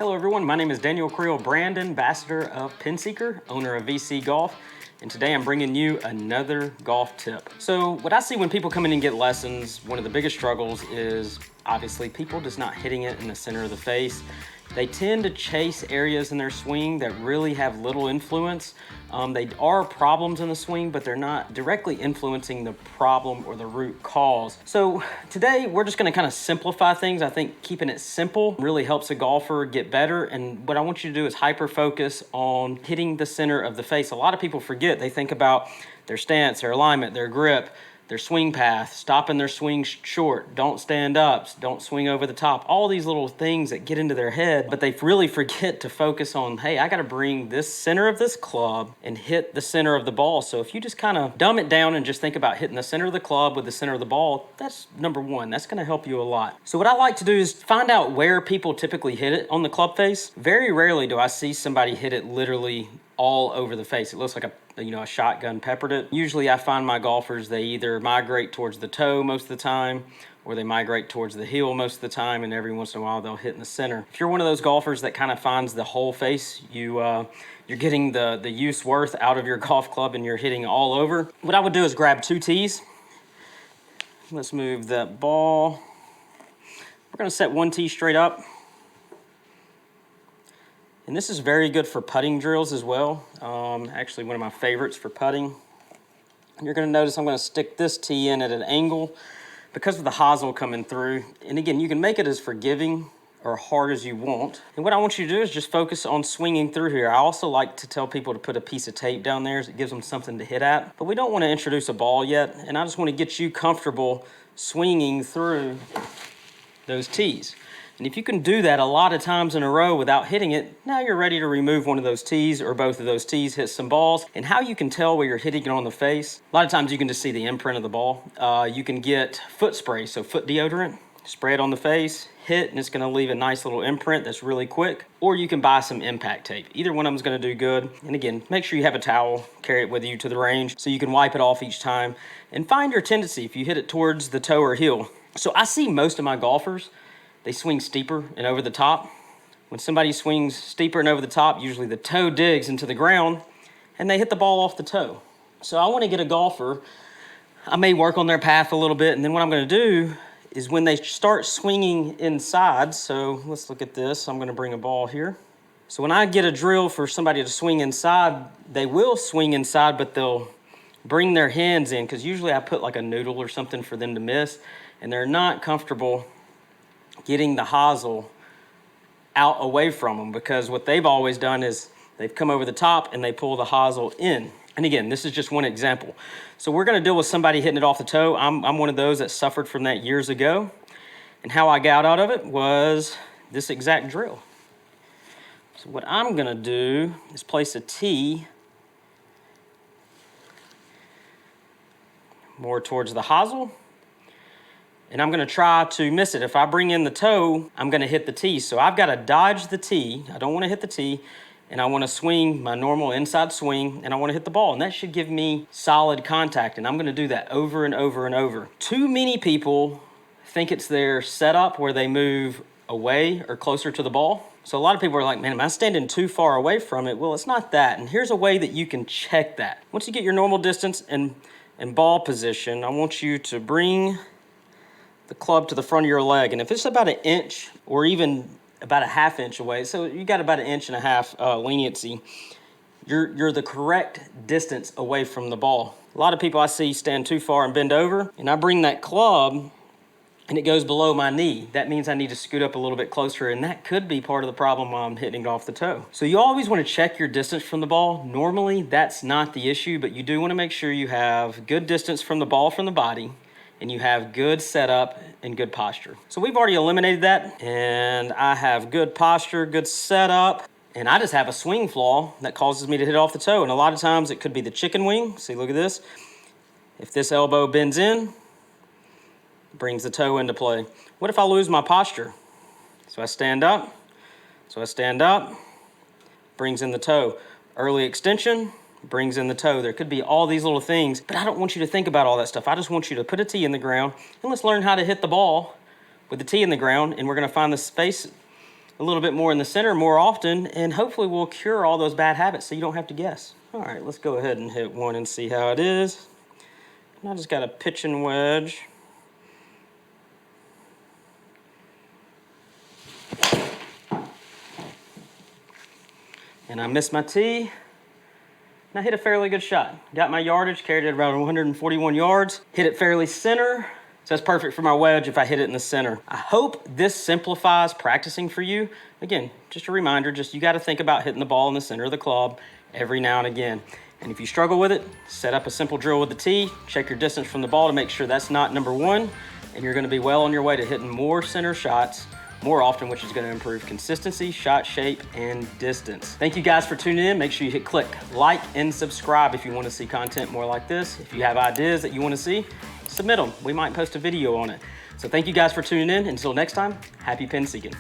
Hello everyone, my name is Daniel Creel, brand ambassador of Pinseeker, owner of VC Golf, and today I'm bringing you another golf tip. So what I see when people come in and get lessons, one of the biggest struggles is obviously people just not hitting it in the center of the face. They tend to chase areas in their swing that really have little influence. They are problems in the swing, but they're not directly influencing the problem or the root cause. So today we're just gonna kind of simplify things. I think keeping it simple really helps a golfer get better. And what I want you to do is hyper focus on hitting the center of the face. A lot of people forget, they think about their stance, their alignment, their grip, their swing path, stopping their swing short, don't stand up, don't swing over the top, all these little things that get into their head, but they really forget to focus on, hey, I gotta bring this center of this club and hit the center of the ball. So if you just kind of dumb it down and just think about hitting the center of the club with the center of the ball, that's number one. That's gonna help you a lot. So what I like to do is find out where people typically hit it on the club face. Very rarely do I see somebody hit it literally all over the face. It looks like a shotgun peppered it. Usually I find my golfers, they either migrate towards the toe most of the time, or they migrate towards the heel most of the time, and every once in a while they'll hit in the center. If you're one of those golfers that kind of finds the whole face, you're getting the use worth out of your golf club and you're hitting all over. What I would do is grab 2 tees. Let's move that ball. We're gonna set 1 tee straight up. And this is very good for putting drills as well. Actually, one of my favorites for putting. And you're gonna notice I'm gonna stick this tee in at an angle because of the hosel coming through. And again, you can make it as forgiving or hard as you want. And what I want you to do is just focus on swinging through here. I also like to tell people to put a piece of tape down there so it gives them something to hit at. But we don't wanna introduce a ball yet, and I just wanna get you comfortable swinging through those tees. And if you can do that a lot of times in a row without hitting it, now you're ready to remove one of those tees or both of those tees, hit some balls. And how you can tell where you're hitting it on the face, a lot of times you can just see the imprint of the ball. You can get foot spray, so foot deodorant, spray it on the face, hit, and it's gonna leave a nice little imprint that's really quick. Or you can buy some impact tape. Either one of them is gonna do good. And again, make sure you have a towel, carry it with you to the range so you can wipe it off each time. And find your tendency if you hit it towards the toe or heel. So I see most of my golfers, they swing steeper and over the top. When somebody swings steeper and over the top, usually the toe digs into the ground and they hit the ball off the toe. So I want to get a golfer, I may work on their path a little bit, and then what I'm going to do is when they start swinging inside, so let's look at this, I'm going to bring a ball here. So when I get a drill for somebody to swing inside, they will swing inside, but they'll bring their hands in, because usually I put like a noodle or something for them to miss, and they're not comfortable getting the hosel out away from them, because what they've always done is they've come over the top and they pull the hosel in. And again, this is just one example. So we're gonna deal with somebody hitting it off the toe. I'm one of those that suffered from that years ago. And how I got out of it was this exact drill. So what I'm gonna do is place a tee more towards the hosel, and I'm gonna try to miss it. If I bring in the toe, I'm gonna hit the tee. So I've gotta dodge the tee. I don't wanna hit the tee, and I wanna swing my normal inside swing, and I wanna hit the ball. And that should give me solid contact, and I'm gonna do that over and over and over. Too many people think it's their setup where they move away or closer to the ball. So a lot of people are like, man, am I standing too far away from it? Well, it's not that, and here's a way that you can check that. Once you get your normal distance and ball position, I want you to bring the club to the front of your leg, and if it's about 1 inch or even about 1/2 inch away, so you got about 1.5 inch leniency, you're the correct distance away from the ball. A lot of people I see stand too far and bend over, and I bring that club and it goes below my knee. That means I need to scoot up a little bit closer, and that could be part of the problem while I'm hitting it off the toe. So you always want to check your distance from the ball. Normally that's not the issue, but you do want to make sure you have good distance from the ball from the body, and you have good setup and good posture. So we've already eliminated that, and I have good posture, good setup, and I just have a swing flaw that causes me to hit off the toe. And a lot of times it could be the chicken wing. See, look at this. If this elbow bends in, brings the toe into play. What if I lose my posture? So I stand up, brings in the toe. Early extension, brings in the toe. There could be all these little things, but I don't want you to think about all that stuff. I just want you to put a tee in the ground, and let's learn how to hit the ball with the tee in the ground, and we're gonna find the space a little bit more in the center more often, and hopefully we'll cure all those bad habits so you don't have to guess. All right, let's go ahead and hit one and see how it is. And I just got a pitching wedge. And I missed my tee. And I hit a fairly good shot. Got my yardage, carried it around 141 yards. Hit it fairly center. So that's perfect for my wedge if I hit it in the center. I hope this simplifies practicing for you. Again, just a reminder, you gotta think about hitting the ball in the center of the club every now and again. And if you struggle with it, set up a simple drill with the tee, check your distance from the ball to make sure that's not number one, and you're gonna be well on your way to hitting more center shots more often, which is gonna improve consistency, shot shape, and distance. Thank you guys for tuning in. Make sure you hit click, like, and subscribe if you wanna see content more like this. If you have ideas that you wanna see, submit them. We might post a video on it. So thank you guys for tuning in. Until next time, happy pin seeking.